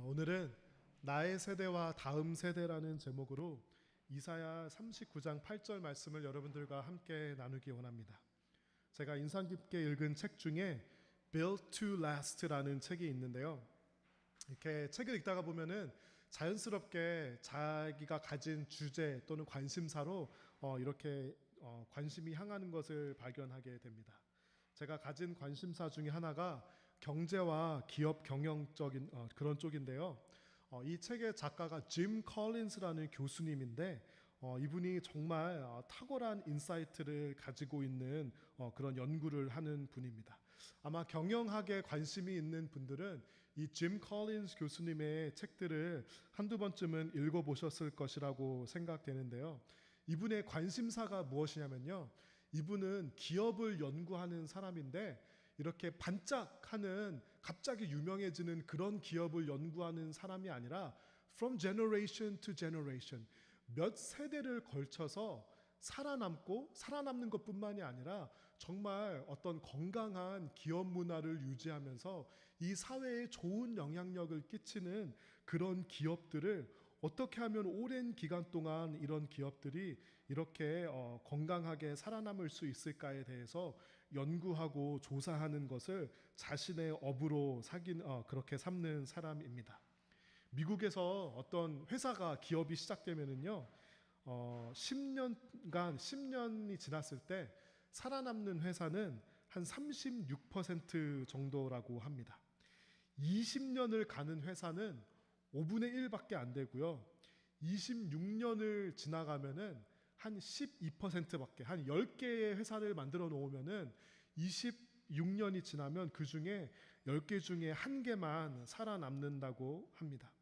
오늘은 나의 세대와 다음 세대라는 제목으로 이사야 39장 8절 말씀을 여러분들과 함께 나누기 원합니다. 제가 인상 깊게 읽은 책 중에 Built to Last라는 책이 있는데요. 이렇게 책을 읽다가 보면은 자연스럽게 자기가 가진 주제 또는 관심사로 이렇게 관심이 향하는 것을 발견하게 됩니다. 제가 가진 관심사 중에 하나가 경제와 기업 경영적인 그런 쪽인데요. 이 책의 작가가 짐 컬린스라는 교수님인데 이분이 정말 탁월한 인사이트를 가지고 있는 그런 연구를 하는 분입니다. 아마 경영학에 관심이 있는 분들은 이 짐 컬린스 교수님의 책들을 한두 번쯤은 읽어보셨을 것이라고 생각되는데요. 이분의 관심사가 무엇이냐면요, 이분은 기업을 연구하는 사람인데 이렇게 반짝하는 갑자기 유명해지는 그런 기업을 연구하는 사람이 아니라 from generation to generation, 몇 세대를 걸쳐서 살아남는 것뿐만이 아니라 정말 어떤 건강한 기업 문화를 유지하면서 이 사회에 좋은 영향력을 끼치는 그런 기업들을 어떻게 하면 오랜 기간 동안 이런 기업들이 이렇게 건강하게 살아남을 수 있을까에 대해서 연구하고 조사하는 것을 자신의 업으로 그렇게 삼는 사람입니다. 미국에서 어떤 회사가 기업이 시작되면은요, 10년이 지났을 때 살아남는 회사는 한 36% 정도라고 합니다. 20년을 가는 회사는 5분의 1밖에 안 되고요. 26년을 지나가면은 한 12%밖에, 한 10개의 회사를 만들어 놓으면은 26년이 지나면 그 중에 10개 중에 1개만 살아남는다고 합니다.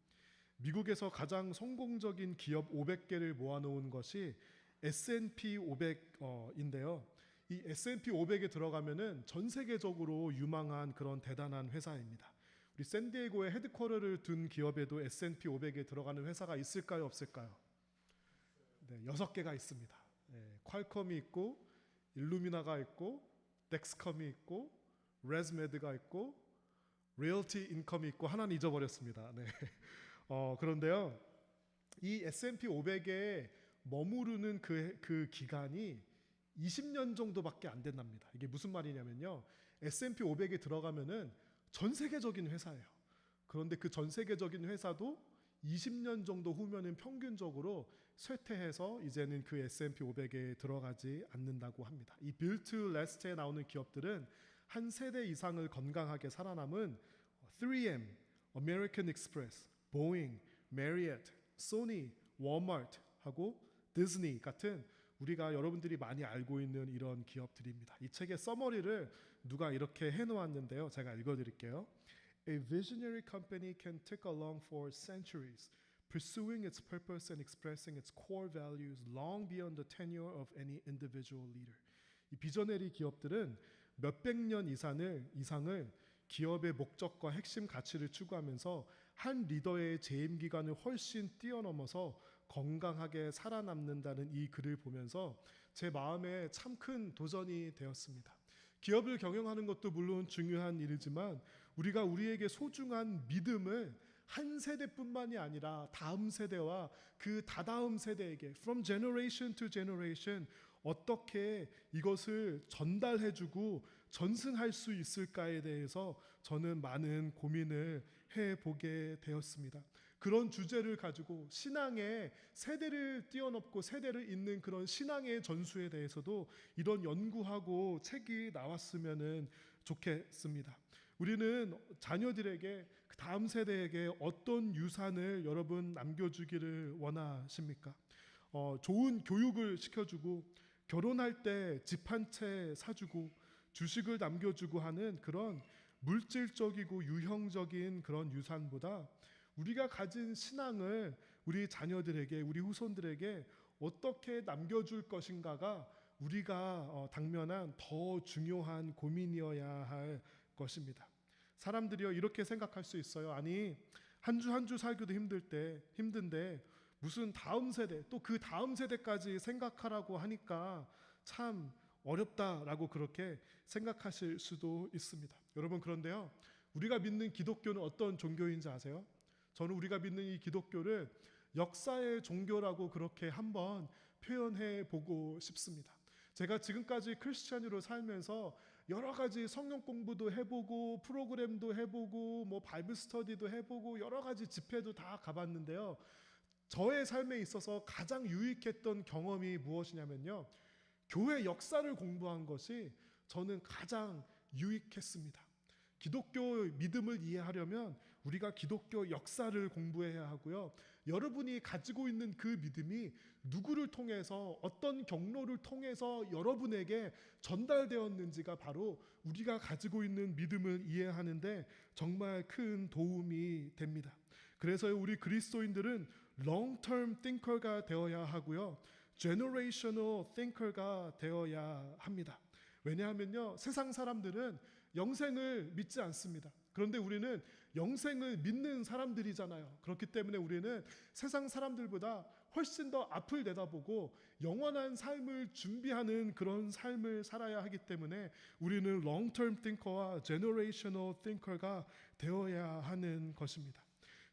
미국에서 가장 성공적인 기업 500개를 모아놓은 것이 S&P 500인데요. 이 S&P 500에 들어가면은 전 세계적으로 유망한 그런 대단한 회사입니다. 우리 샌디에고에 헤드쿼터를 둔 기업에도 S&P 500에 들어가는 회사가 있을까요, 없을까요? 네, 6개가 있습니다. 네, 퀄컴이 있고, 일루미나가 있고, 덱스컴이 있고, 레즈메드가 있고, 리얼티 인컴이 있고, 하나는 잊어버렸습니다. 네. 그런데요, 이 S&P 500에 머무르는 그 기간이 20년 정도밖에 안 된답니다. 이게 무슨 말이냐면요, S&P 500에 들어가면은 전 세계적인 회사예요. 그런데 그 전 세계적인 회사도 20년 정도 후면은 평균적으로 쇠퇴해서 이제는 그 S&P 500에 들어가지 않는다고 합니다. 이 Built to Last에 나오는 기업들은 한 세대 이상을 건강하게 살아남은 3M, American Express, 보잉, 메리엇, 소니, 워마트 하고 디즈니 같은 우리가 여러분들이 많이 알고 있는 이런 기업들입니다. 이 책의 서머리를 누가 이렇게 해놓았는데요. 제가 읽어드릴게요. A visionary company can tick along for centuries, pursuing its purpose and expressing its core values long beyond the tenure of any individual leader. 이 비저너리 기업들은 몇백 년 이상을 기업의 목적과 핵심 가치를 추구하면서 한 리더의 재임 기간을 훨씬 뛰어넘어서 건강하게 살아남는다는 이 글을 보면서 제 마음에 참 큰 도전이 되었습니다. 기업을 경영하는 것도 물론 중요한 일이지만 우리가 우리에게 소중한 믿음을 한 세대뿐만이 아니라 다음 세대와 그 다다음 세대에게 from generation to generation 어떻게 이것을 전달해주고 전승할 수 있을까에 대해서 저는 많은 고민을 해보게 되었습니다. 그런 주제를 가지고 신앙의 세대를 뛰어넘고 세대를 잇는 그런 신앙의 전수에 대해서도 이런 연구하고 책이 나왔으면 좋겠습니다. 우리는 자녀들에게 그 다음 세대에게 어떤 유산을 여러분 남겨주기를 원하십니까? 좋은 교육을 시켜주고 결혼할 때 집 한 채 사주고 주식을 남겨주고 하는 그런 물질적이고 유형적인 그런 유산보다 우리가 가진 신앙을 우리 자녀들에게, 우리 후손들에게 어떻게 남겨줄 것인가가 우리가 당면한 더 중요한 고민이어야 할 것입니다. 사람들이요, 이렇게 생각할 수 있어요. 아니, 한 주 한 주 살기도 힘든데 무슨 다음 세대, 또 그 다음 세대까지 생각하라고 하니까 참 어렵다라고 그렇게 생각하실 수도 있습니다. 여러분, 그런데요, 우리가 믿는 기독교는 어떤 종교인지 아세요? 저는 우리가 믿는 이 기독교를 역사의 종교라고 그렇게 한번 표현해 보고 싶습니다. 제가 지금까지 크리스찬으로 살면서 여러 가지 성경 공부도 해보고 프로그램도 해보고 뭐 바이블 스터디도 해보고 여러 가지 집회도 다 가봤는데요. 저의 삶에 있어서 가장 유익했던 경험이 무엇이냐면요. 교회 역사를 공부한 것이 저는 가장 유익했습니다. 기독교 믿음을 이해하려면 우리가 기독교 역사를 공부해야 하고요. 여러분이 가지고 있는 그 믿음이 누구를 통해서 어떤 경로를 통해서 여러분에게 전달되었는지가 바로 우리가 가지고 있는 믿음을 이해하는데 정말 큰 도움이 됩니다. 그래서 우리 그리스도인들은 long-term thinker가 되어야 하고요. generational thinker가 되어야 합니다. 왜냐하면요. 세상 사람들은 영생을 믿지 않습니다. 그런데 우리는 영생을 믿는 사람들이잖아요. 그렇기 때문에 우리는 세상 사람들보다 훨씬 더 앞을 내다보고 영원한 삶을 준비하는 그런 삶을 살아야 하기 때문에 우리는 long-term thinker와 generational thinker가 되어야 하는 것입니다.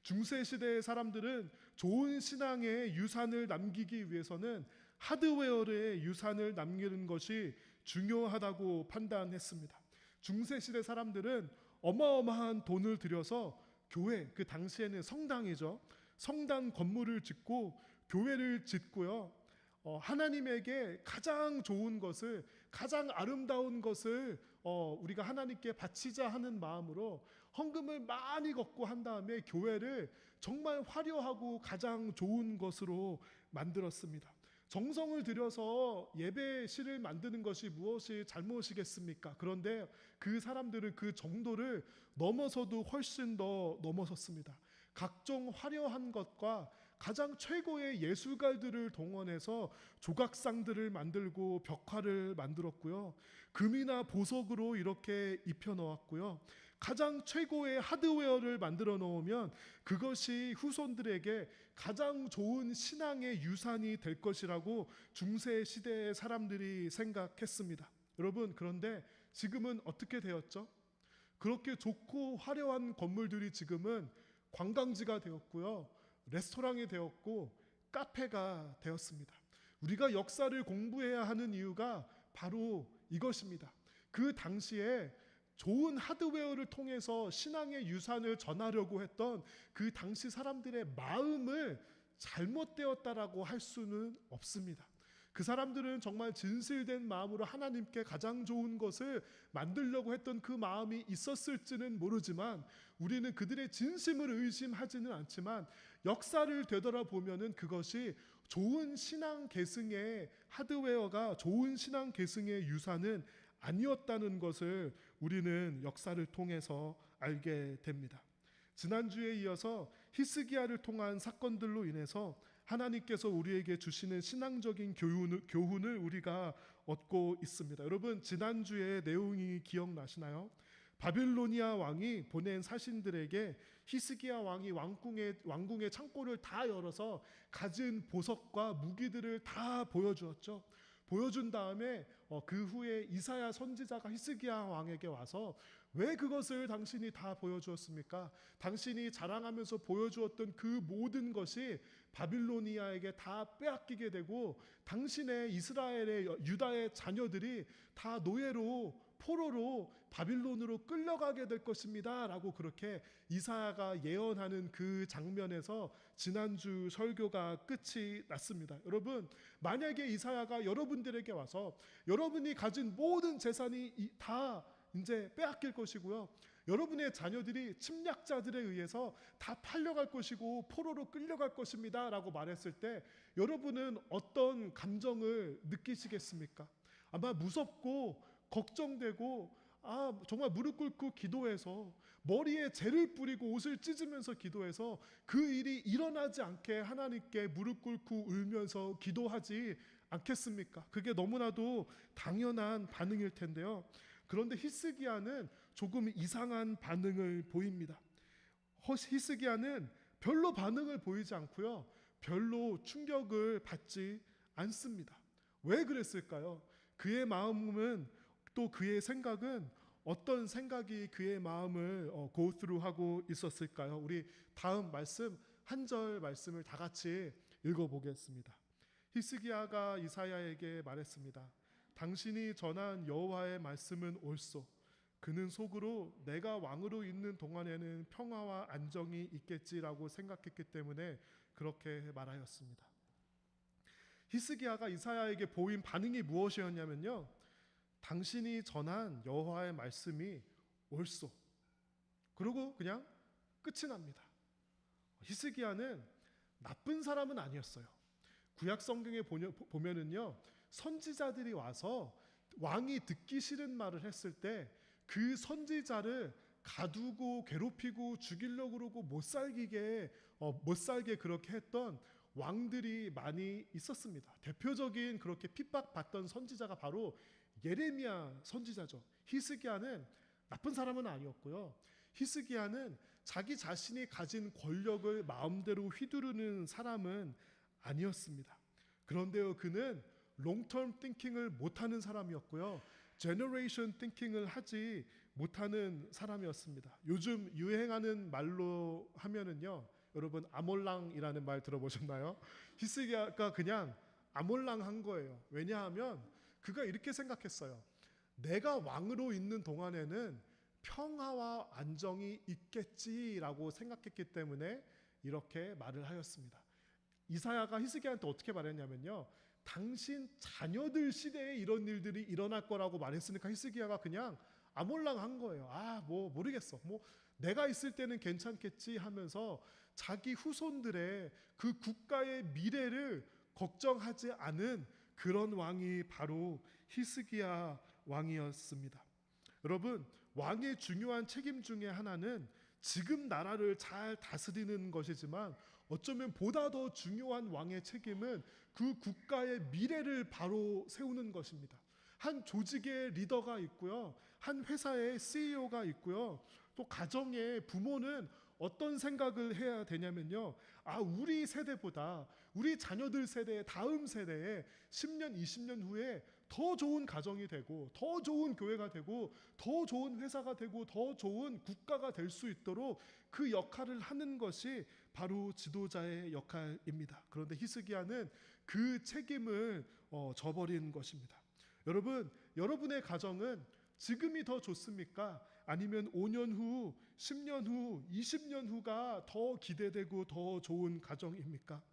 중세 시대의 사람들은 좋은 신앙의 유산을 남기기 위해서는 하드웨어의 유산을 남기는 것이 중요하다고 판단했습니다. 중세시대 사람들은 어마어마한 돈을 들여서 교회, 그 당시에는 성당이죠. 성당 건물을 짓고 교회를 짓고요. 하나님에게 가장 좋은 것을, 가장 아름다운 것을 우리가 하나님께 바치자 하는 마음으로 헌금을 많이 걷고 한 다음에 교회를 정말 화려하고 가장 좋은 것으로 만들었습니다. 정성을 들여서 예배실을 만드는 것이 무엇이 잘못이겠습니까? 그런데 그 사람들은 그 정도를 넘어서도 훨씬 더 넘어섰습니다. 각종 화려한 것과 가장 최고의 예술가들을 동원해서 조각상들을 만들고 벽화를 만들었고요. 금이나 보석으로 이렇게 입혀 넣었고요. 가장 최고의 하드웨어를 만들어 놓으면 그것이 후손들에게 가장 좋은 신앙의 유산이 될 것이라고 중세 시대의 사람들이 생각했습니다. 여러분, 그런데 지금은 어떻게 되었죠? 그렇게 좋고 화려한 건물들이 지금은 관광지가 되었고요. 레스토랑이 되었고 카페가 되었습니다. 우리가 역사를 공부해야 하는 이유가 바로 이것입니다. 그 당시에 좋은 하드웨어를 통해서 신앙의 유산을 전하려고 했던 그 당시 사람들의 마음을 잘못되었다라고 할 수는 없습니다. 그 사람들은 정말 진실된 마음으로 하나님께 가장 좋은 것을 만들려고 했던 그 마음이 있었을지는 모르지만 우리는 그들의 진심을 의심하지는 않지만 역사를 되돌아보면은 그것이 좋은 신앙 계승의 하드웨어가 좋은 신앙 계승의 유산은 아니었다는 것을 우리는 역사를 통해서 알게 됩니다. 지난주에 이어서 히스기야를 통한 사건들로 인해서 하나님께서 우리에게 주시는 신앙적인 교훈을 우리가 얻고 있습니다. 여러분, 지난주의 내용이 기억나시나요? 바빌로니아 왕이 보낸 사신들에게 히스기야 왕이 왕궁의 창고를 다 열어서 가진 보석과 무기들을 다 보여주었죠. 보여준 다음에 그 후에 이사야 선지자가 히스기야 왕에게 와서 왜 그것을 당신이 다 보여주었습니까? 당신이 자랑하면서 보여주었던 그 모든 것이 바빌로니아에게 다 빼앗기게 되고 당신의 이스라엘의 유다의 자녀들이 다 노예로 포로로 바빌론으로 끌려가게 될 것입니다 라고 그렇게 이사야가 예언하는 그 장면에서 지난주 설교가 끝이 났습니다. 여러분, 만약에 이사야가 여러분들에게 와서 여러분이 가진 모든 재산이 다 이제 빼앗길 것이고요, 여러분의 자녀들이 침략자들에 의해서 다 팔려갈 것이고 포로로 끌려갈 것입니다 라고 말했을 때 여러분은 어떤 감정을 느끼시겠습니까? 아마 무섭고 걱정되고 정말 무릎 꿇고 기도해서 머리에 재를 뿌리고 옷을 찢으면서 기도해서 그 일이 일어나지 않게 하나님께 무릎 꿇고 울면서 기도하지 않겠습니까? 그게 너무나도 당연한 반응일 텐데요. 그런데 히스기야는 조금 이상한 반응을 보입니다. 히스기야는 별로 반응을 보이지 않고요. 별로 충격을 받지 않습니다. 왜 그랬을까요? 그의 마음은 또 그의 생각은 어떤 생각이 그의 마음을 go through 하고 있었을까요? 우리 다음 말씀 한 절 말씀을 다 같이 읽어보겠습니다. 히스기야가 이사야에게 말했습니다. 당신이 전한 여호와의 말씀은 옳소. 그는 속으로 내가 왕으로 있는 동안에는 평화와 안정이 있겠지라고 생각했기 때문에 그렇게 말하였습니다. 히스기야가 이사야에게 보인 반응이 무엇이었냐면요, 당신이 전한 여호와의 말씀이 옳소. 그리고 그냥 끝이 납니다. 히스기야는 나쁜 사람은 아니었어요. 구약 성경에 보면은요, 선지자들이 와서 왕이 듣기 싫은 말을 했을 때 그 선지자를 가두고 괴롭히고 죽이려고 그러고 못 살게 그렇게 했던 왕들이 많이 있었습니다. 대표적인 그렇게 핍박받던 선지자가 바로 예레미야 선지자죠. 히스기야는 나쁜 사람은 아니었고요. 히스기야는 자기 자신이 가진 권력을 마음대로 휘두르는 사람은 아니었습니다. 그런데요, 그는 롱텀 띵킹을 못하는 사람이었고요, 제너레이션 띵킹을 하지 못하는 사람이었습니다. 요즘 유행하는 말로 하면은요, 여러분 아몰랑이라는 말 들어보셨나요? 히스기야가 그냥 아몰랑한 거예요. 왜냐하면 그가 이렇게 생각했어요. 내가 왕으로 있는 동안에는 평화와 안정이 있겠지라고 생각했기 때문에 이렇게 말을 하였습니다. 이사야가 히스기야한테 어떻게 말했냐면요, 당신 자녀들 시대에 이런 일들이 일어날 거라고 말했으니까 히스기야가 그냥 아몰랑한 거예요. 뭐 모르겠어. 뭐 내가 있을 때는 괜찮겠지 하면서 자기 후손들의 그 국가의 미래를 걱정하지 않은 그런 왕이 바로 히스기야 왕이었습니다. 여러분, 왕의 중요한 책임 중에 하나는 지금 나라를 잘 다스리는 것이지만 어쩌면 보다 더 중요한 왕의 책임은 그 국가의 미래를 바로 세우는 것입니다. 한 조직의 리더가 있고요, 한 회사의 CEO가 있고요, 또 가정의 부모는 어떤 생각을 해야 되냐면요, 우리 세대보다 우리 자녀들 세대, 다음 세대에 10년, 20년 후에 더 좋은 가정이 되고 더 좋은 교회가 되고 더 좋은 회사가 되고 더 좋은 국가가 될 수 있도록 그 역할을 하는 것이 바로 지도자의 역할입니다. 그런데 히스기야는 그 책임을 져버린 것입니다. 여러분, 여러분의 가정은 지금이 더 좋습니까? 아니면 5년 후, 10년 후, 20년 후가 더 기대되고 더 좋은 가정입니까?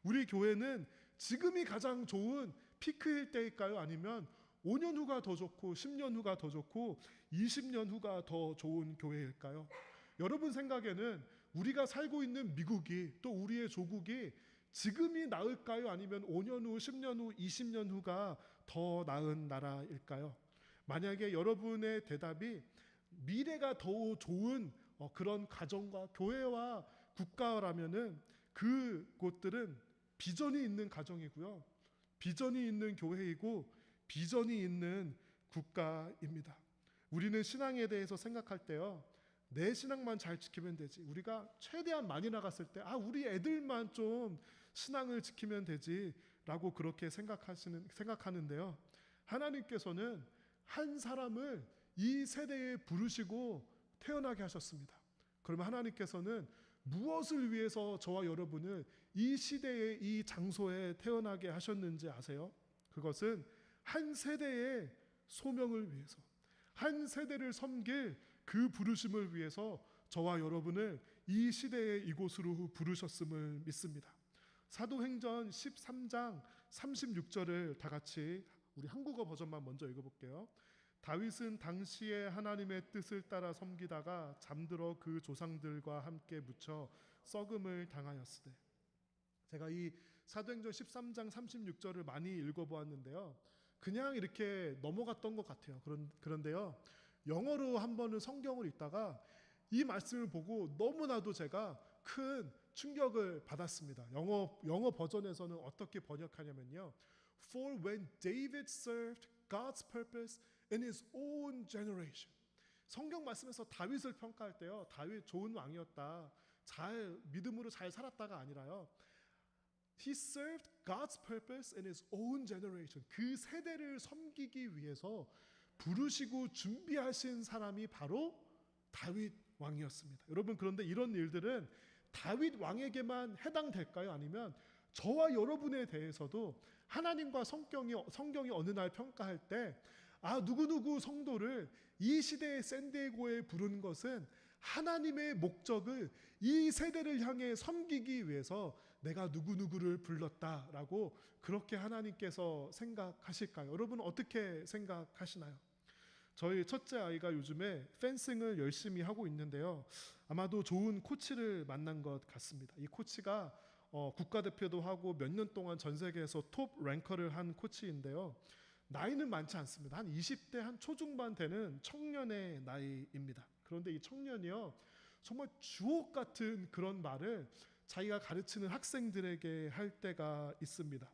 우리 교회는 지금이 가장 좋은 피크일 때일까요? 아니면 5년 후가 더 좋고 10년 후가 더 좋고 20년 후가 더 좋은 교회일까요? 여러분 생각에는 우리가 살고 있는 미국이, 또 우리의 조국이 지금이 나을까요? 아니면 5년 후, 10년 후, 20년 후가 더 나은 나라일까요? 만약에 여러분의 대답이 미래가 더 좋은 그런 가정과 교회와 국가라면은 그곳들은 비전이 있는 가정이고요, 비전이 있는 교회이고 비전이 있는 국가입니다. 우리는 신앙에 대해서 생각할 때요, 내 신앙만 잘 지키면 되지, 우리가 최대한 많이 나갔을 때 우리 애들만 좀 신앙을 지키면 되지 라고 그렇게 생각하는데요, 하나님께서는 한 사람을 이 세대에 부르시고 태어나게 하셨습니다. 그러면 하나님께서는 무엇을 위해서 저와 여러분을 이 시대에, 이 장소에 태어나게 하셨는지 아세요? 그것은 한 세대의 소명을 위해서, 한 세대를 섬길 그 부르심을 위해서 저와 여러분을 이 시대의 이곳으로 부르셨음을 믿습니다. 사도행전 13장 36절을 다 같이 우리 한국어 버전만 먼저 읽어볼게요. 다윗은 당시에 하나님의 뜻을 따라 섬기다가 잠들어 그 조상들과 함께 묻혀 썩음을 당하였으되. 제가 이 사도행전 13장 36절을 많이 읽어보았는데요, 그냥 이렇게 넘어갔던 것 같아요. 그런데요, 영어로 한 번은 성경을 읽다가 이 말씀을 보고 너무나도 제가 큰 충격을 받았습니다. 영어 버전에서는 어떻게 번역하냐면요, For when David served God's purpose in his own generation. 성경 말씀에서 다윗을 평가할 때요, 다윗 좋은 왕이었다, 믿음으로 잘 살았다가 아니라요, He served God's purpose in his own generation. 그 세대를 섬기기 위해서 부르시고 준비하신 사람이 바로 다윗 왕이었습니다. 여러분, 그런데 이런 일들은 다윗 왕에게만 해당될까요? 아니면 저와 여러분에 대해서도 하나님과 성경이 어느 날 평가할 때 누구누구 성도를 이 시대의 샌디에고에 부른 것은 하나님의 목적을 이 세대를 향해 섬기기 위해서 내가 누구누구를 불렀다라고 그렇게 하나님께서 생각하실까요? 여러분 어떻게 생각하시나요? 저희 첫째 아이가 요즘에 펜싱을 열심히 하고 있는데요. 아마도 좋은 코치를 만난 것 같습니다. 이 코치가 국가대표도 하고 몇 년 동안 전 세계에서 톱 랭커를 한 코치인데요. 나이는 많지 않습니다. 한 20대 한 초중반 되는 청년의 나이입니다. 그런데 이 청년이요, 정말 주옥 같은 그런 말을 자기가 가르치는 학생들에게 할 때가 있습니다.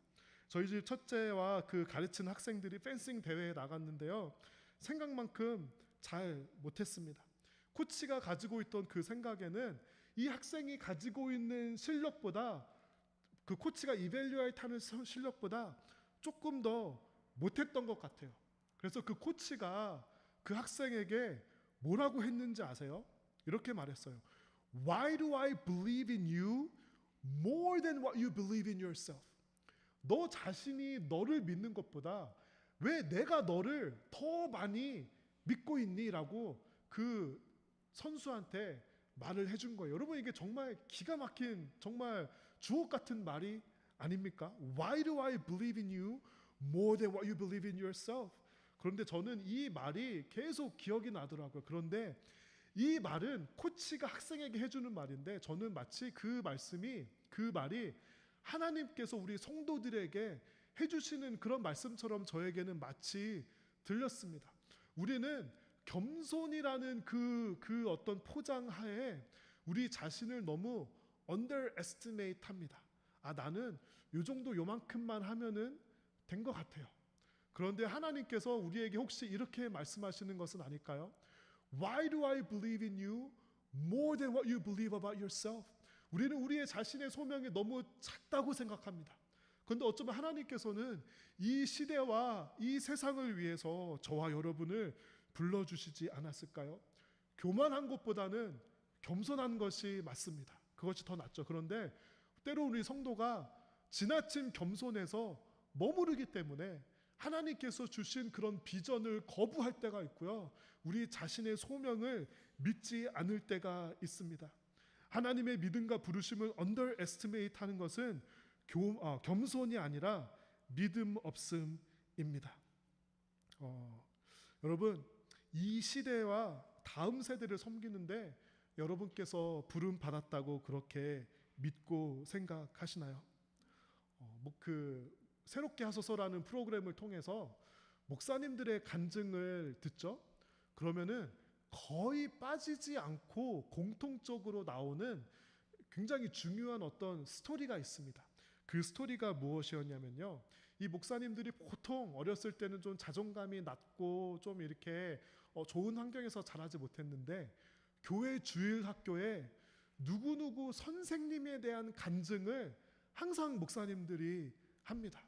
저희 집 첫째와 그 가르치는 학생들이 펜싱 대회에 나갔는데요, 생각만큼 잘 못했습니다. 코치가 가지고 있던 그 생각에는 이 학생이 가지고 있는 실력보다, 그 코치가 이벨리에이트 하는 실력보다 조금 더 못했던 것 같아요. 그래서 그 코치가 그 학생에게 뭐라고 했는지 아세요? 이렇게 말했어요. Why do I believe in you more than what you believe in yourself? 너 자신이 너를 믿는 것보다 왜 내가 너를 더 많이 믿고 있니? 라고 그 선수한테 말을 해준 거예요. 여러분, 이게 정말 기가 막힌, 정말 주옥 같은 말이 아닙니까? Why do I believe in you more than what you believe in yourself? 그런데 저는 이 말이 계속 기억이 나더라고요. 그런데 이 말은 코치가 학생에게 해주는 말인데, 저는 마치 그 말이 하나님께서 우리 성도들에게 해주시는 그런 말씀처럼 저에게는 마치 들렸습니다. 우리는 겸손이라는 그 어떤 포장하에 우리 자신을 너무 underestimate 합니다. 나는 요 정도 요만큼만 하면은 된 것 같아요. 그런데 하나님께서 우리에게 혹시 이렇게 말씀하시는 것은 아닐까요? Why do I believe in you more than what you believe about yourself? 우리는 우리의 자신의 소명이 너무 작다고 생각합니다. 그런데 어쩌면 하나님께서는 이 시대와 이 세상을 위해서 저와 여러분을 불러주시지 않았을까요? 교만한 것보다는 겸손한 것이 맞습니다. 그것이 더 낫죠. 그런데 때로 우리 성도가 지나친 겸손에서 머무르기 때문에 하나님께서 주신 그런 비전을 거부할 때가 있고요, 우리 자신의 소명을 믿지 않을 때가 있습니다. 하나님의 믿음과 부르심을 underestimate 하는 것은 겸손이 아니라 믿음 없음입니다. 여러분, 이 시대와 다음 세대를 섬기는데 여러분께서 부름 받았다고 그렇게 믿고 생각하시나요? 새롭게 하소서라는 프로그램을 통해서 목사님들의 간증을 듣죠. 그러면은 거의 빠지지 않고 공통적으로 나오는 굉장히 중요한 어떤 스토리가 있습니다. 그 스토리가 무엇이었냐면요, 이 목사님들이 보통 어렸을 때는 좀 자존감이 낮고 좀 이렇게 좋은 환경에서 자라지 못했는데, 교회 주일학교에 누구누구 선생님에 대한 간증을 항상 목사님들이 합니다.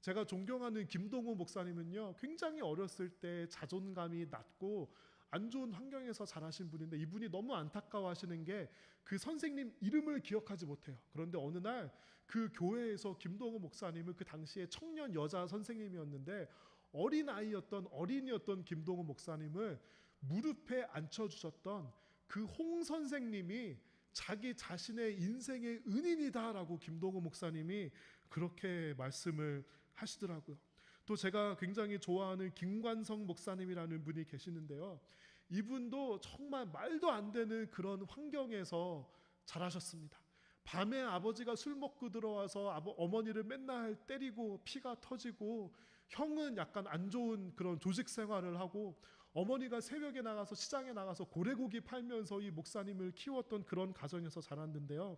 제가 존경하는 김동호 목사님은요, 굉장히 어렸을 때 자존감이 낮고 안 좋은 환경에서 자라신 분인데, 이분이 너무 안타까워하시는 게 그 선생님 이름을 기억하지 못해요. 그런데 어느 날 그 교회에서 김동호 목사님은 그 당시에 청년 여자 선생님이었는데, 어린이였던 김동호 목사님을 무릎에 앉혀주셨던 그 홍 선생님이 자기 자신의 인생의 은인이다라고 김동호 목사님이 그렇게 말씀을 하시더라고요. 또 제가 굉장히 좋아하는 김관성 목사님이라는 분이 계시는데요, 이분도 정말 말도 안 되는 그런 환경에서 자라셨습니다. 밤에 아버지가 술 먹고 들어와서 어머니를 맨날 때리고 피가 터지고, 형은 약간 안 좋은 그런 조직 생활을 하고, 어머니가 새벽에 나가서 시장에 나가서 고래고기 팔면서 이 목사님을 키웠던 그런 가정에서 자랐는데요.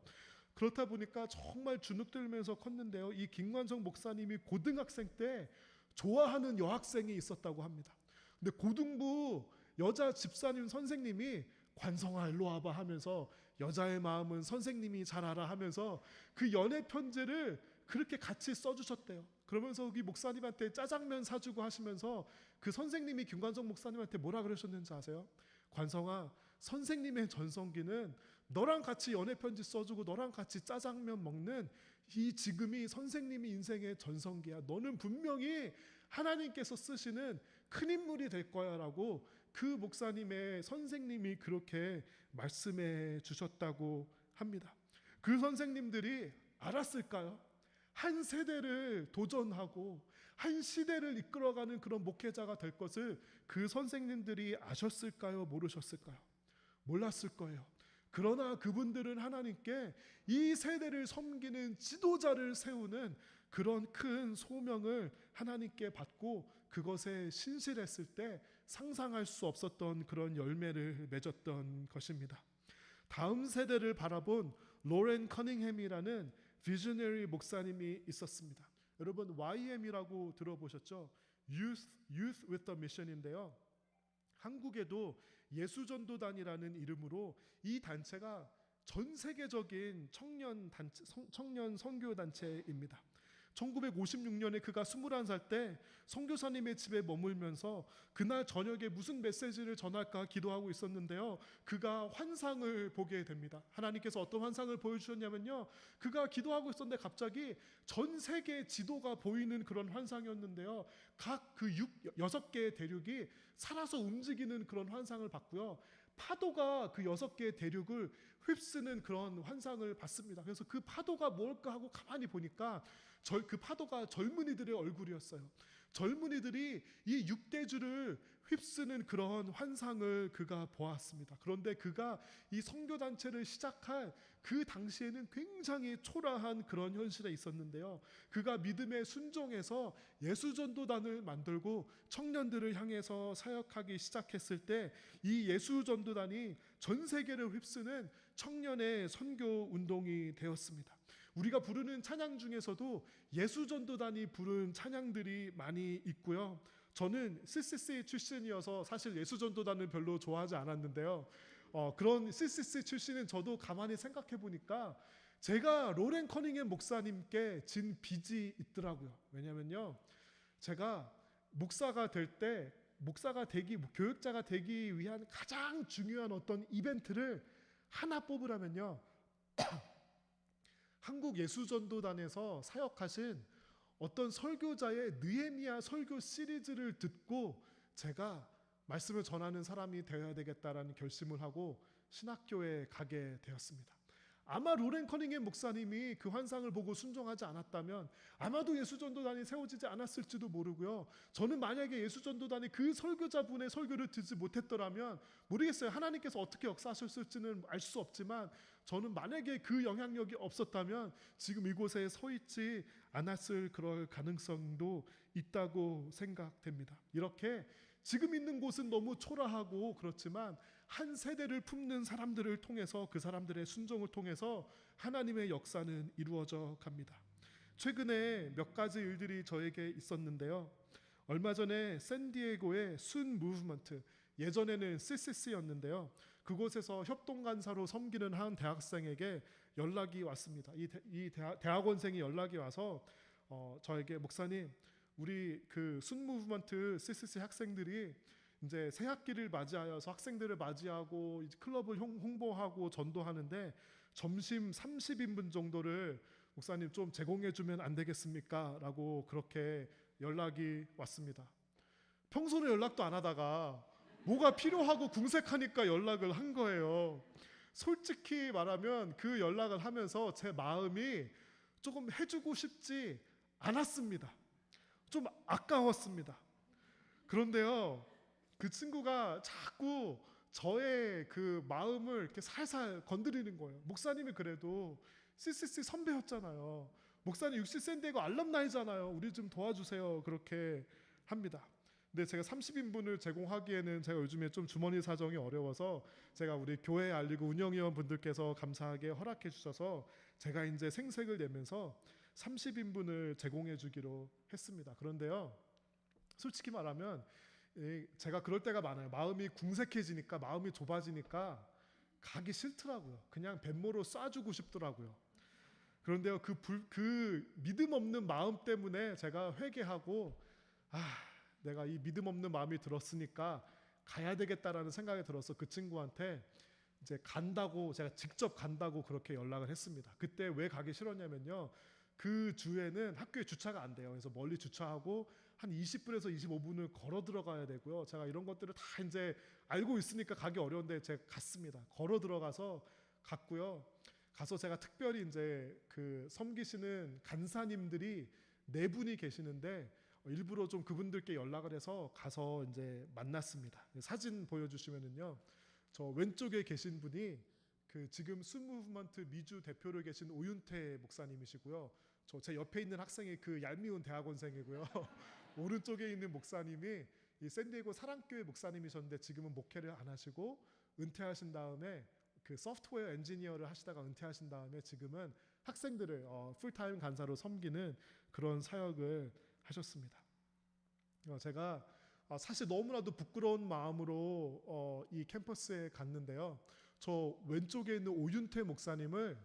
그렇다 보니까 정말 주눅들면서 컸는데요, 이 김관성 목사님이 고등학생 때 좋아하는 여학생이 있었다고 합니다. 근데 고등부 여자 집사님 선생님이 관성아 일로 와봐 하면서 여자의 마음은 선생님이 잘 알아 하면서 그 연애 편지를 그렇게 같이 써주셨대요. 그러면서 이 목사님한테 짜장면 사주고 하시면서 그 선생님이 김관성 목사님한테 뭐라 그러셨는지 아세요? 관성아, 선생님의 전성기는 너랑 같이 연애 편지 써주고 너랑 같이 짜장면 먹는 이 지금이 선생님이 인생의 전성기야. 너는 분명히 하나님께서 쓰시는 큰 인물이 될 거야 라고 그 목사님의 선생님이 그렇게 말씀해 주셨다고 합니다. 그 선생님들이 알았을까요? 한 세대를 도전하고 한 시대를 이끌어가는 그런 목회자가 될 것을 그 선생님들이 아셨을까요? 모르셨을까요? 몰랐을 거예요. 그러나 그분들은 하나님께 이 세대를 섬기는 지도자를 세우는 그런 큰 소명을 하나님께 받고 그것에 신실했을 때 상상할 수 없었던 그런 열매를 맺었던 것입니다. 다음 세대를 바라본 로렌 커닝햄이라는 비저너리 목사님이 있었습니다. 여러분 YM이라고 들어보셨죠? Youth with a Mission인데요. 한국에도 예수전도단이라는 이름으로 이 단체가 전 세계적인 청년 선교 단체입니다. 1956년에 그가 21살 때 선교사님의 집에 머물면서 그날 저녁에 무슨 메시지를 전할까 기도하고 있었는데요. 그가 환상을 보게 됩니다. 하나님께서 어떤 환상을 보여주셨냐면요. 그가 기도하고 있었는데 갑자기 전 세계 지도가 보이는 그런 환상이었는데요. 각 그 6개의 대륙이 살아서 움직이는 그런 환상을 봤고요. 파도가 그 6개의 대륙을 휩쓰는 그런 환상을 봤습니다. 그래서 그 파도가 뭘까 하고 가만히 보니까 그 파도가 젊은이들의 얼굴이었어요. 젊은이들이 이 6대주를 휩쓰는 그런 환상을 그가 보았습니다. 그런데 그가 이 선교단체를 시작할 그 당시에는 굉장히 초라한 그런 현실에 있었는데요. 그가 믿음에 순종해서 예수전도단을 만들고 청년들을 향해서 사역하기 시작했을 때 이 예수전도단이 전 세계를 휩쓰는 청년의 선교 운동이 되었습니다. 우리가 부르는 찬양 중에서도 예수전도단이 부른 찬양들이 많이 있고요. 저는 CCC 출신이어서 사실 예수전도단을 별로 좋아하지 않았는데요. 그런 CCC 출신은 저도 가만히 생각해 보니까 제가 로렌 커닝햄 목사님께 진 빚이 있더라고요. 왜냐면요, 제가 목사가 교육자가 되기 위한 가장 중요한 어떤 이벤트를 하나 뽑으라면요, 한국 예수전도단에서 사역하신 어떤 설교자의 느헤미야 설교 시리즈를 듣고 제가 말씀을 전하는 사람이 되어야 되겠다라는 결심을 하고 신학교에 가게 되었습니다. 아마 로렌 커닝햄 목사님이 그 환상을 보고 순종하지 않았다면 아마도 예수전도단이 세워지지 않았을지도 모르고요. 저는 만약에 예수전도단이 그 설교자분의 설교를 듣지 못했더라면 모르겠어요. 하나님께서 어떻게 역사하셨을지는 알 수 없지만 저는 만약에 그 영향력이 없었다면 지금 이곳에 서 있지 않았을 그럴 가능성도 있다고 생각됩니다. 이렇게 지금 있는 곳은 너무 초라하고 그렇지만 한 세대를 품는 사람들을 통해서 그 사람들의 순종을 통해서 하나님의 역사는 이루어져 갑니다. 최근에 몇 가지 일들이 저에게 있었는데요. 얼마 전에 샌디에고의 순 무브먼트, 예전에는 CCC였는데요. 그곳에서 협동간사로 섬기는 한 대학생에게 연락이 왔습니다. 이 대학원생이 연락이 와서 저에게 목사님, 우리 그 순 무브먼트 CCC 학생들이 이제 새 학기를 맞이하여서 학생들을 맞이하고 클럽을 홍보하고 전도하는데 점심 30인분 정도를 목사님 좀 제공해 주면 안 되겠습니까? 라고 그렇게 연락이 왔습니다. 평소는 연락도 안 하다가 뭐가 필요하고 궁색하니까 연락을 한 거예요. 솔직히 말하면 그 연락을 하면서 제 마음이 조금 해주고 싶지 않았습니다. 좀 아까웠습니다. 그런데요, 그 친구가 자꾸 저의 그 마음을 이렇게 살살 건드리는 거예요. 목사님이 그래도 CCC 선배였잖아요. 목사님 60샌디에고 알럼나이잖아요. 우리 좀 도와주세요. 그렇게 합니다. 근데 제가 30인분을 제공하기에는 제가 요즘에 좀 주머니 사정이 어려워서 제가 우리 교회 알리고 운영위원 분들께서 감사하게 허락해 주셔서 제가 이제 생색을 내면서 30인분을 제공해 주기로 했습니다. 그런데요, 솔직히 말하면 제가 그럴 때가 많아요. 마음이 궁색해지니까, 마음이 좁아지니까 가기 싫더라고요. 그냥 뱃모로 쏴주고 싶더라고요. 그런데요, 그 믿음 없는 마음 때문에 제가 회개하고, 내가 이 믿음 없는 마음이 들었으니까 가야 되겠다라는 생각이 들어서 그 친구한테 이제 간다고, 제가 직접 간다고 그렇게 연락을 했습니다. 그때 왜 가기 싫었냐면요, 그 주에는 학교에 주차가 안 돼요. 그래서 멀리 주차하고 한 20분에서 25분을 걸어 들어가야 되고요. 제가 이런 것들을 다 이제 알고 있으니까 가기 어려운데 제가 갔습니다. 걸어 들어가서 갔고요. 가서 제가 특별히 이제 그 섬기시는 간사님들이 네 분이 계시는데 일부러 좀 그분들께 연락을 해서 가서 이제 만났습니다. 사진 보여주시면은요, 저 왼쪽에 계신 분이 그 지금 순무브먼트 미주 대표로 계신 오윤태 목사님이시고요. 저 제 옆에 있는 학생이 그 얄미운 대학원생이고요. 오른쪽에 있는 목사님이 이 샌디에고 사랑교회 목사님이셨는데 지금은 목회를 안 하시고 은퇴하신 다음에 그 소프트웨어 엔지니어를 하시다가 은퇴하신 다음에 지금은 학생들을 풀타임 간사로 섬기는 그런 사역을 하셨습니다. 제가 사실 너무나도 부끄러운 마음으로 이 캠퍼스에 갔는데요. 저 왼쪽에 있는 오윤태 목사님을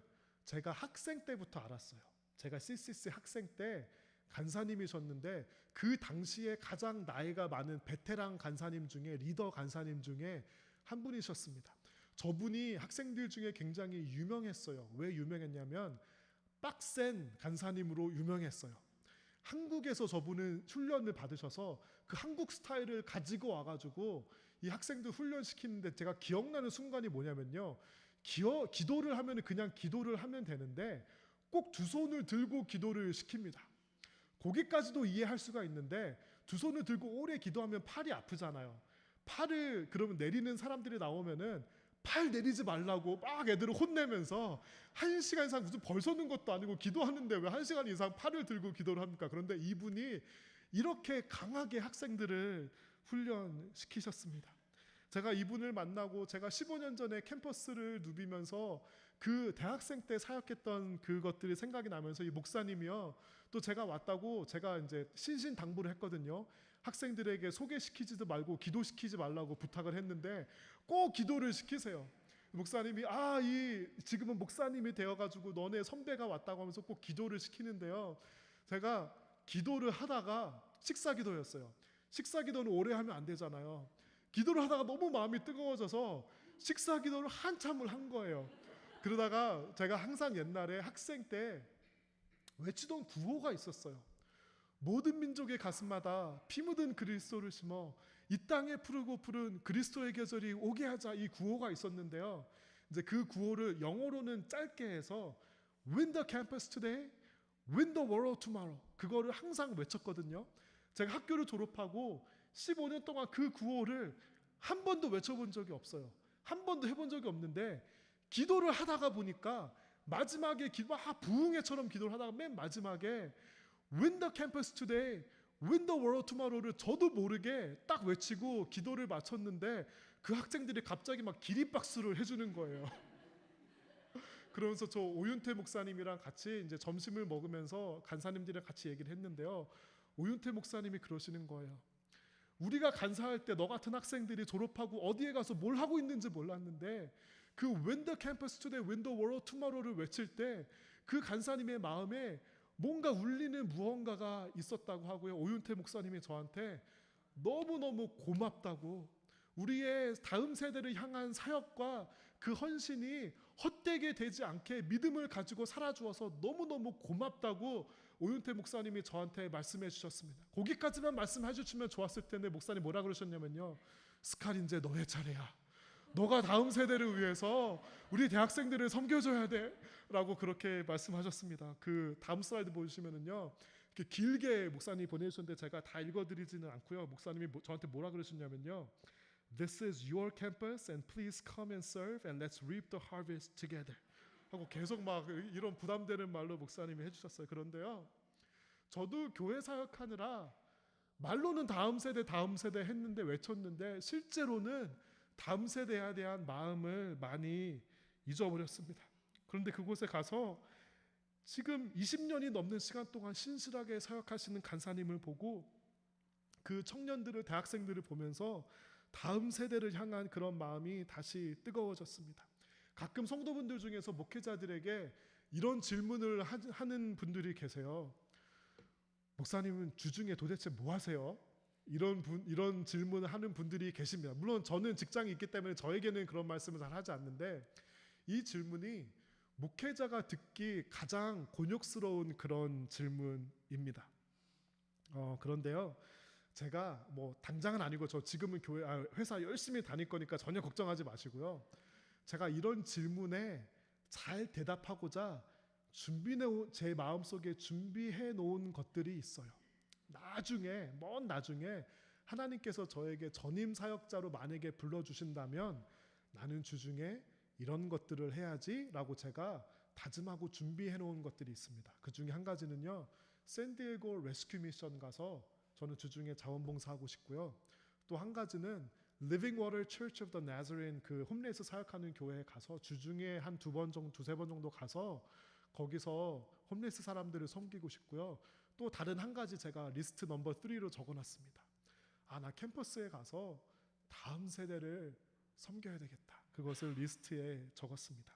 제가 학생 때부터 알았어요. 제가 CCC 학생 때 간사님이셨는데 그 당시에 가장 나이가 많은 베테랑 간사님 중에, 리더 간사님 중에 한 분이셨습니다. 저분이 학생들 중에 굉장히 유명했어요. 왜 유명했냐면 빡센 간사님으로 유명했어요. 한국에서 저분은 훈련을 받으셔서 그 한국 스타일을 가지고 와가지고 이 학생들 훈련시키는데, 제가 기억나는 순간이 뭐냐면요, 기도를 하면 그냥 기도를 하면 되는데 꼭 두 손을 들고 기도를 시킵니다. 거기까지도 이해할 수가 있는데 두 손을 들고 오래 기도하면 팔이 아프잖아요. 팔을 그러면 내리는 사람들이 나오면은 팔 내리지 말라고 막 애들을 혼내면서 1시간 이상 무슨 벌 서는 것도 아니고 기도하는데 왜 1시간 이상 팔을 들고 기도를 합니까? 그런데 이분이 이렇게 강하게 학생들을 훈련시키셨습니다. 제가 이분을 만나고 제가 15년 전에 캠퍼스를 누비면서 그 대학생 때 사역했던 그것들이 생각이 나면서 이 목사님이요, 또 제가 왔다고 제가 이제 신신당부를 했거든요. 학생들에게 소개시키지도 말고 기도시키지 말라고 부탁을 했는데 꼭 기도를 시키세요. 목사님이 지금은 목사님이 되어가지고 너네 선배가 왔다고 하면서 꼭 기도를 시키는데요. 제가 기도를 하다가 식사기도였어요. 식사기도는 오래 하면 안 되잖아요. 기도를 하다가 너무 마음이 뜨거워져서 식사기도를 한참을 한 거예요. 그러다가 제가 항상 옛날에 학생 때 외치던 구호가 있었어요. 모든 민족의 가슴마다 피 묻은 그리스도를 심어 이 땅에 푸르고 푸른 그리스도의 계절이 오게 하자, 이 구호가 있었는데요. 이제 그 구호를 영어로는 짧게 해서 Win the campus today, win the world tomorrow. 그거를 항상 외쳤거든요. 제가 학교를 졸업하고 15년 동안 그 구호를 한 번도 외쳐본 적이 없어요. 한 번도 해본 적이 없는데 기도를 하다가 보니까 마지막에 부흥회처럼 기도를 하다가 맨 마지막에 Win the campus today, win the world tomorrow를 저도 모르게 딱 외치고 기도를 마쳤는데 그 학생들이 갑자기 막 기립박수를 해주는 거예요. 그러면서 저 오윤태 목사님이랑 같이 이제 점심을 먹으면서 간사님들이랑 같이 얘기를 했는데요. 오윤태 목사님이 그러시는 거예요. 우리가 간사할 때 너 같은 학생들이 졸업하고 어디에 가서 뭘 하고 있는지 몰랐는데 그 Win the campus today, win the world tomorrow를 외칠 때 그 간사님의 마음에 뭔가 울리는 무언가가 있었다고 하고요. 오윤태 목사님이 저한테 너무너무 고맙다고, 우리의 다음 세대를 향한 사역과 그 헌신이 헛되게 되지 않게 믿음을 가지고 살아주어서 너무너무 고맙다고 오윤태 목사님이 저한테 말씀해 주셨습니다. 거기까지만 말씀해 주시면 좋았을 텐데 목사님 뭐라 그러셨냐면요, 스칼 이제 너의 차례야. 너가 다음 세대를 위해서 우리 대학생들을 섬겨줘야 돼 라고 그렇게 말씀하셨습니다. 그 다음 슬라이드 보시면은요, 이렇게 길게 목사님이 보내주셨는데 제가 다 읽어드리지는 않고요. 목사님이 저한테 뭐라 그러셨냐면요, This is your campus and please come and serve and let's reap the harvest together 하고 계속 막 이런 부담되는 말로 목사님이 해주셨어요. 그런데요, 저도 교회 사역하느라 말로는 다음 세대 했는데 외쳤는데 실제로는 다음 세대에 대한 마음을 많이 잊어버렸습니다. 그런데 그곳에 가서 지금 20년이 넘는 시간 동안 신실하게 사역하시는 간사님을 보고 그 청년들을, 대학생들을 보면서 다음 세대를 향한 그런 마음이 다시 뜨거워졌습니다. 가끔 성도분들 중에서 목회자들에게 이런 질문을 하는 분들이 계세요. 목사님은 주중에 도대체 뭐 하세요? 이런 질문을 하는 분들이 계십니다. 물론 저는 직장이 있기 때문에 저에게는 그런 말씀을 잘 하지 않는데, 이 질문이 목회자가 듣기 가장 곤욕스러운 그런 질문입니다. 그런데요, 제가 뭐 당장은 아니고 저 지금은 회사 열심히 다닐 거니까 전혀 걱정하지 마시고요. 제가 이런 질문에 잘 대답하고자 제 마음속에 준비해 놓은 것들이 있어요. 먼 나중에 하나님께서 저에게 전임 사역자로 만약에 불러주신다면 나는 주중에 이런 것들을 해야지라고 제가 다짐하고 준비해 놓은 것들이 있습니다. 그 중에 한 가지는요, 샌디에고 레스큐 미션 가서 저는 주중에 자원봉사하고 싶고요. 또 한 가지는 Living Water Church of the Nazarene, 그 홈레스 사역하는 교회에 가서 주중에 한 두세 번 정도 가서 거기서 홈레스 사람들을 섬기고 싶고요. 또 다른 한 가지 제가 리스트 넘버 3로 적어놨습니다. 나 캠퍼스에 가서 다음 세대를 섬겨야 되겠다. 그것을 리스트에 적었습니다.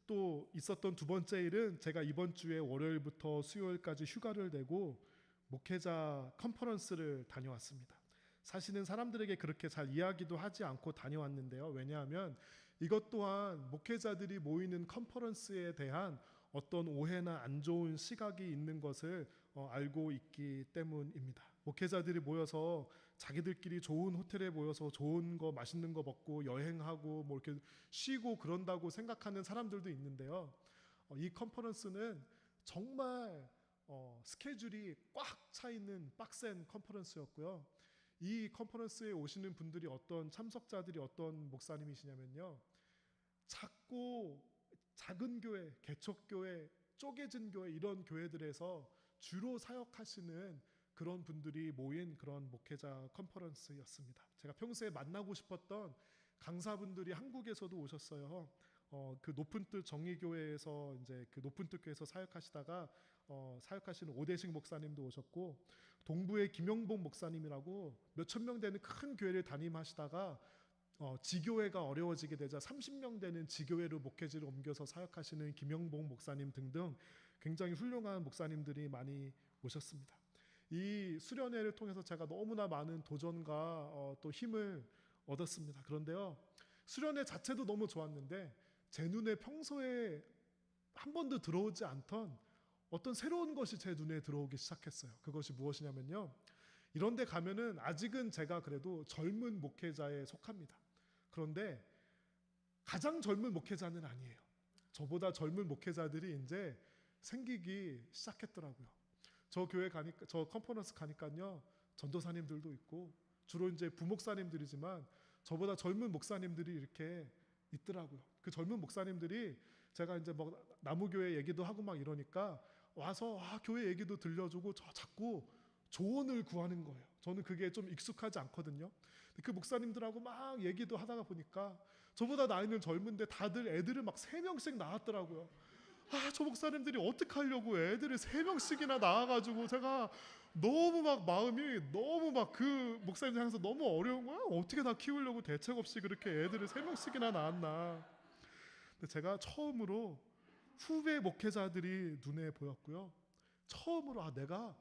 또 있었던 두 번째 일은 제가 이번 주에 월요일부터 수요일까지 휴가를 내고 목회자 컨퍼런스를 다녀왔습니다. 사실은 사람들에게 그렇게 잘 이야기도 하지 않고 다녀왔는데요. 왜냐하면 이것 또한 목회자들이 모이는 컨퍼런스에 대한 어떤 오해나 안 좋은 시각이 있는 것을 알고 있기 때문입니다. 목회자들이 모여서 자기들끼리 좋은 호텔에 모여서 좋은 거 맛있는 거 먹고 여행하고 뭐 이렇게 쉬고 그런다고 생각하는 사람들도 있는데요. 이 컨퍼런스는 정말 스케줄이 꽉 차 있는 빡센 컨퍼런스였고요. 이 컨퍼런스에 오시는 분들이 참석자들이 어떤 목사님이시냐면요, 작은 교회, 개척교회, 쪼개진 교회, 이런 교회들에서 주로 사역하시는 그런 분들이 모인 그런 목회자 컨퍼런스였습니다. 제가 평소에 만나고 싶었던 강사분들이 한국에서도 오셨어요. 그 높은 뜻 정의교회에서 이제 그 높은 뜻 교회에서 사역하시다가 사역하시는 오대식 목사님도 오셨고, 동부의 김영봉 목사님이라고 몇천 명 되는 큰 교회를 담임하시다가 지교회가 어려워지게 되자 30명 되는 지교회로 목회지를 옮겨서 사역하시는 김영봉 목사님 등등 굉장히 훌륭한 목사님들이 많이 오셨습니다. 이 수련회를 통해서 제가 너무나 많은 도전과 또 힘을 얻었습니다. 그런데요, 수련회 자체도 너무 좋았는데 제 눈에 평소에 한 번도 들어오지 않던 어떤 새로운 것이 제 눈에 들어오기 시작했어요. 그것이 무엇이냐면요, 이런 데 가면은 아직은 제가 그래도 젊은 목회자에 속합니다. 그런데 가장 젊은 목회자는 아니에요. 저보다 젊은 목회자들이 이제 생기기 시작했더라고요. 저 컨퍼런스 가니까요, 전도사님들도 있고 주로 이제 부목사님들이지만 저보다 젊은 목사님들이 이렇게 있더라고요. 그 젊은 목사님들이 제가 이제 뭐 나무교회 얘기도 하고 막 이러니까 와서 교회 얘기도 들려주고 자꾸 조언을 구하는 거예요. 저는 그게 좀 익숙하지 않거든요. 그 목사님들하고 막 얘기도 하다가 보니까 저보다 나이는 젊은데 다들 애들을 막 3명씩 낳았더라고요. 저 목사님들이 어떻게 하려고 애들을 3명씩이나 낳아가지고 제가 너무 막 마음이 너무 막 그 목사님들 향해서 너무 어려운 거야. 어떻게 다 키우려고 대책 없이 그렇게 애들을 3명씩이나 낳았나. 근데 제가 처음으로 후배 목회자들이 눈에 보였고요. 처음으로 내가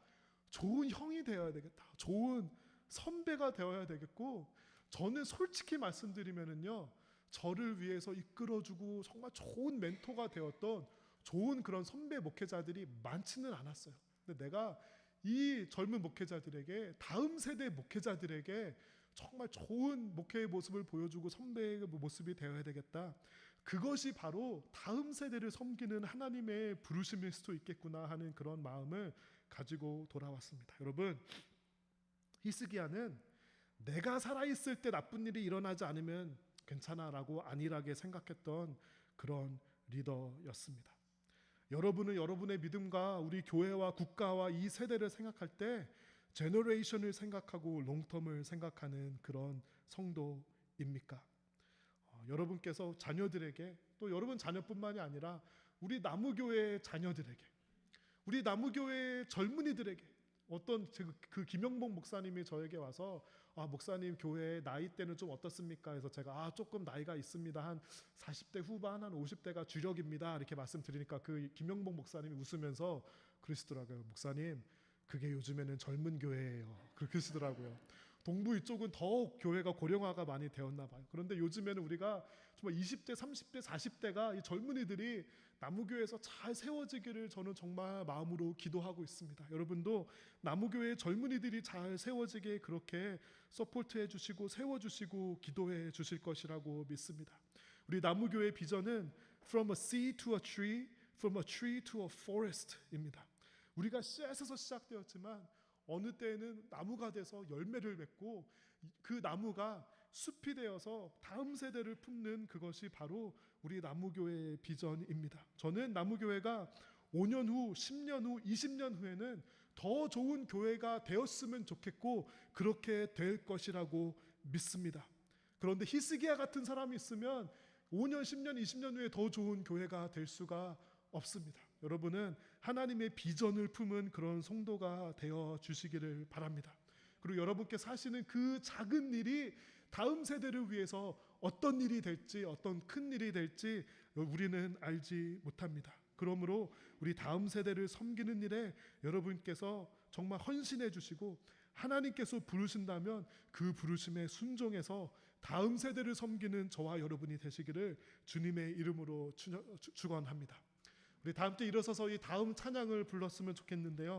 좋은 형이 되어야 되겠다. 좋은 선배가 되어야 되겠고, 저는 솔직히 말씀드리면은요, 저를 위해서 이끌어주고 정말 좋은 멘토가 되었던 좋은 그런 선배 목회자들이 많지는 않았어요. 근데 내가 이 젊은 목회자들에게, 다음 세대 목회자들에게 정말 좋은 목회의 모습을 보여주고 선배의 모습이 되어야 되겠다. 그것이 바로 다음 세대를 섬기는 하나님의 부르심일 수도 있겠구나 하는 그런 마음을 가지고 돌아왔습니다. 여러분, 히스기야는 내가 살아있을 때 나쁜 일이 일어나지 않으면 괜찮아라고 안일하게 생각했던 그런 리더였습니다. 여러분은 여러분의 믿음과 우리 교회와 국가와 이 세대를 생각할 때 제너레이션을 생각하고 롱텀을 생각하는 그런 성도입니까? 여러분께서 자녀들에게, 또 여러분 자녀뿐만이 아니라 우리 나무교회 자녀들에게, 우리 나무교회 젊은이들에게, 어떤 그 김영봉 목사님이 저에게 와서 목사님 교회 나이 때는 좀 어떻습니까? 해서 제가 조금 나이가 있습니다. 한 40대 후반, 한 50대가 주력입니다. 이렇게 말씀드리니까 그 김영복 목사님이 웃으면서 그러시더라고요. 목사님, 그게 요즘에는 젊은 교회예요. 그렇게 하시더라고요. 동부 이쪽은 더욱 교회가 고령화가 많이 되었나 봐요. 그런데 요즘에는 우리가 정말 20대, 30대, 40대가 이 젊은이들이 나무교회에서 잘 세워지기를 저는 정말 마음으로 기도하고 있습니다. 여러분도 나무교회 젊은이들이 잘 세워지게 그렇게 서포트해 주시고 세워주시고 기도해 주실 것이라고 믿습니다. 우리 나무교회 비전은 From a sea to a tree, From a tree to a forest입니다. 우리가 씨앗에서 시작되었지만 어느 때에는 나무가 돼서 열매를 맺고 그 나무가 숲이 되어서 다음 세대를 품는 그것이 바로 우리 나무교회의 비전입니다. 저는 나무교회가 5년 후, 10년 후, 20년 후에는 더 좋은 교회가 되었으면 좋겠고 그렇게 될 것이라고 믿습니다. 그런데 히스기야 같은 사람이 있으면 5년, 10년, 20년 후에 더 좋은 교회가 될 수가 없습니다. 여러분은 하나님의 비전을 품은 그런 성도가 되어 주시기를 바랍니다. 그리고 여러분께 사시는 그 작은 일이 다음 세대를 위해서 어떤 일이 될지, 어떤 큰 일이 될지 우리는 알지 못합니다. 그러므로 우리 다음 세대를 섬기는 일에 여러분께서 정말 헌신해 주시고 하나님께서 부르신다면 그 부르심에 순종해서 다음 세대를 섬기는 저와 여러분이 되시기를 주님의 이름으로 축원합니다. 우리 다 함께 일어서서 이 다음 찬양을 불렀으면 좋겠는데요.